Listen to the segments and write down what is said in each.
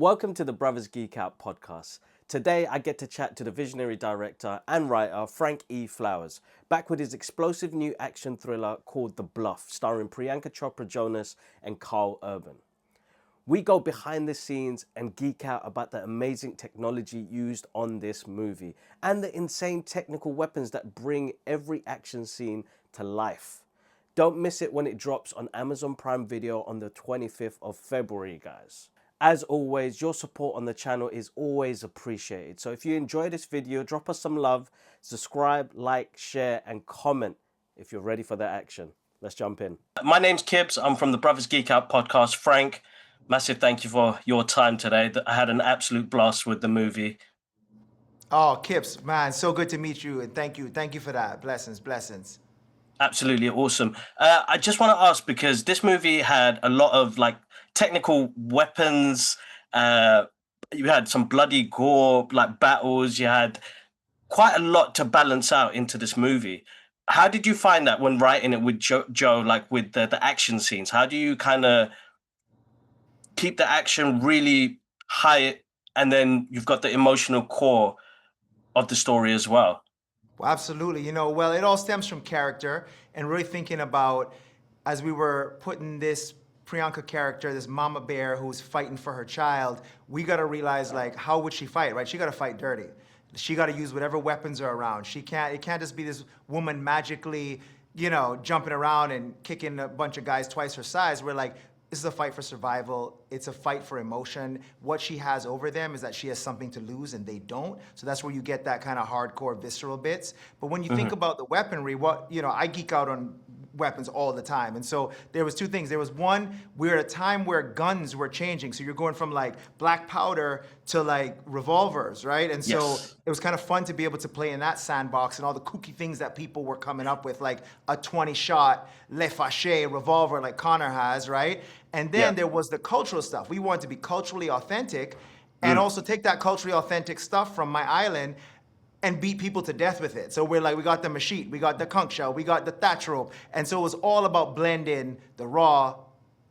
Welcome to the Brothers Geek Out podcast. Today I get to chat to the visionary director and writer Frank E. Flowers, back with his explosive new action thriller called The Bluff, starring Priyanka Chopra Jonas and Carl Urban. We go behind the scenes and geek out about the amazing technology used on this movie and the insane technical weapons that bring every action scene to life. Don't miss it when it drops on Amazon Prime Video on the 25th of February, guys. As always, your support on the channel is always appreciated. So if you enjoy this video, drop us some love, subscribe, like, share, and comment if you're ready for the action. Let's jump in. My name's Kibbs. I'm from the Brothers Geek Out podcast. Frank, massive thank you for your time today. I had an absolute blast with the movie. Oh, Kips, man, so good to meet you, and thank you for that. Blessings. Absolutely awesome. I just want to ask, because this movie had a lot of technical weapons. You had some bloody gore, battles. You had quite a lot to balance out into this movie. How did you find that when writing it with Joe, with the action scenes? How do you kind of keep the action really high, and then you've got the emotional core of the story as well? Well, absolutely. Well, it all stems from character and really thinking about, as we were putting this Priyanka character, this mama bear who's fighting for her child, we got to realize, how would she fight, right? She got to fight dirty. She got to use whatever weapons are around. It can't just be this woman magically, jumping around and kicking a bunch of guys twice her size. We're like, this is a fight for survival. It's a fight for emotion. What she has over them is that she has something to lose and they don't. So that's where you get that kind of hardcore, visceral bits. But when you think about the weaponry, I geek out on weapons all the time. And so there was two things. There was one, we're at a time where guns were changing. So you're going from black powder to revolvers, right? And so it was kind of fun to be able to play in that sandbox and all the kooky things that people were coming up with, like a 20-shot Le Faché revolver like Connor has, right? And then there was the cultural stuff. We wanted to be culturally authentic and also take that culturally authentic stuff from my island and beat people to death with it. So we're we got the machete, we got the conch shell, we got the thatch rope. And so it was all about blending the raw,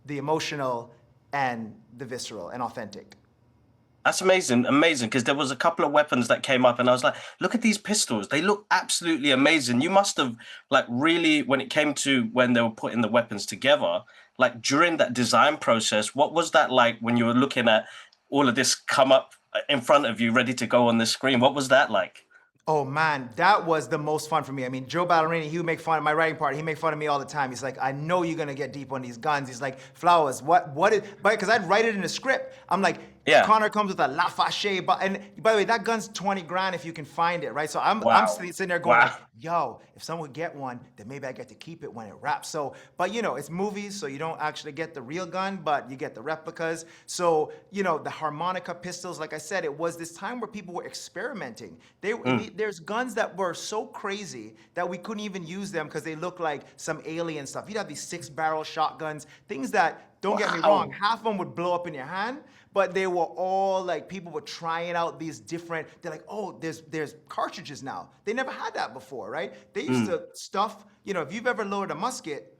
the emotional, and the visceral and authentic. That's amazing, because there was a couple of weapons that came up and I was like, look at these pistols. They look absolutely amazing. You must have really, when it came to when they were putting the weapons together, during that design process, what was that like when you were looking at all of this come up in front of you ready to go on the screen? What was that like? Oh man, that was the most fun for me. I mean, Joe Ballerini, he would make fun of my writing part. He make fun of me all the time. He's like, I know you're gonna get deep on these guns. He's like, Flowers, what is, because I'd write it in the script. I'm like, Connor comes with a La Faché, and by the way, that gun's 20 grand if you can find it, right? So I'm sitting there going yo, if someone would get one, then maybe I get to keep it when it wraps. So, but it's movies, so you don't actually get the real gun, but you get the replicas. So, the harmonica pistols, like I said, it was this time where people were experimenting. There's guns that were so crazy that we couldn't even use them because they look like some alien stuff. You'd have these 6-barrel shotguns, things that, don't get me wrong, half of them would blow up in your hand, but they were all people were trying out these different, they're like, oh, there's cartridges now. They never had that before, right? They used to stuff, if you've ever loaded a musket,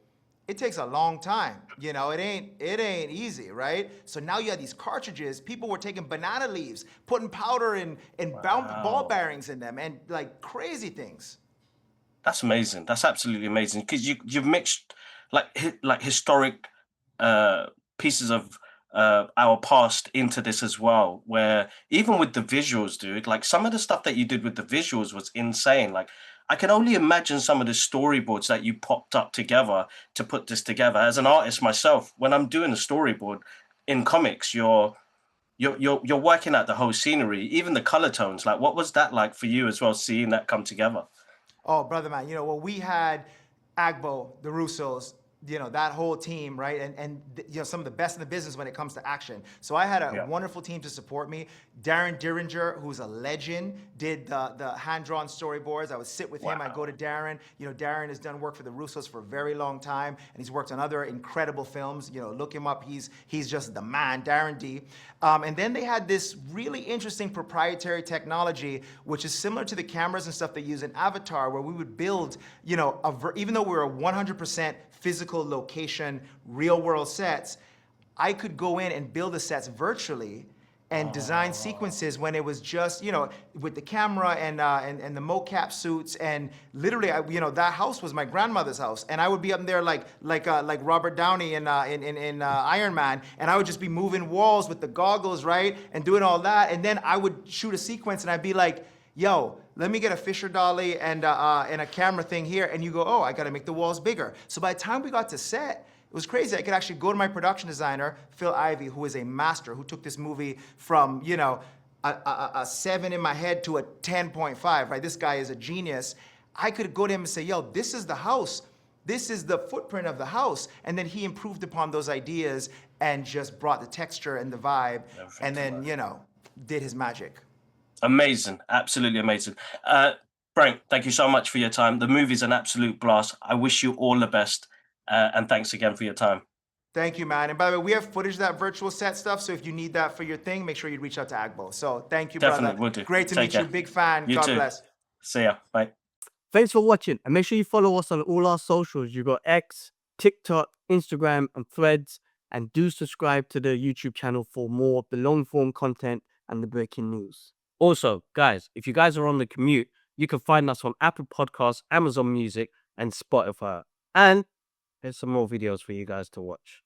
it takes a long time. It ain't easy, right? So now you have these cartridges. People were taking banana leaves, putting powder and ball bearings in them, and crazy things. That's amazing. That's absolutely amazing, because you've mixed historic pieces of our past into this as well, where even with the visuals, dude, some of the stuff that you did with the visuals was insane. I can only imagine some of the storyboards that you popped up together to put this together. As an artist myself, when I'm doing a storyboard in comics, you're working out the whole scenery, even the color tones. What was that like for you as well, seeing that come together? Oh, brother, man, we had Agbo, the Russos, that whole team, right? And some of the best in the business when it comes to action. So I had a wonderful team to support me. Darren Diringer, who's a legend, did the hand-drawn storyboards. I would sit with him. I'd go to Darren. Darren has done work for the Russos for a very long time, and he's worked on other incredible films. Look him up. He's just the man, Darren D. And then they had this really interesting proprietary technology, which is similar to the cameras and stuff they use in Avatar, where we would build, even though we were 100% physical location, real world sets, I could go in and build the sets virtually and design sequences when it was just, you know, with the camera and the mocap suits, and literally, you know, that house was my grandmother's house, and I would be up there like Robert Downey in Iron Man, and I would just be moving walls with the goggles, right, and doing all that, and then I would shoot a sequence, and I'd be like, yo, let me get a Fisher dolly and a camera thing here, and you go, oh, I gotta make the walls bigger. So by the time we got to set, it was crazy. I could actually go to my production designer, Phil Ivey, who is a master, who took this movie from, you know, a 7 in my head to a 10.5, right? This guy is a genius. I could go to him and say, yo, this is the house. This is the footprint of the house. And then he improved upon those ideas and just brought the texture and the vibe, and then, you know, did his magic. Amazing, absolutely amazing. Frank, thank you so much for your time. The movie's an absolute blast. I wish you all the best, and thanks again for your time. Thank you, man. And by the way, we have footage of that virtual set stuff, so if you need that for your thing, make sure you reach out to Agbo. So thank you, Definitely, brother. will do. Great to Take meet care. you. Big fan. You God too. bless. See ya. Bye. Thanks for watching, and make sure you follow us on all our socials. You got X, TikTok, Instagram, and Threads, and do subscribe to the YouTube channel for more of the long form content and the breaking news. Also, guys, if you guys are on the commute, you can find us on Apple Podcasts, Amazon Music, and Spotify. And here's some more videos for you guys to watch.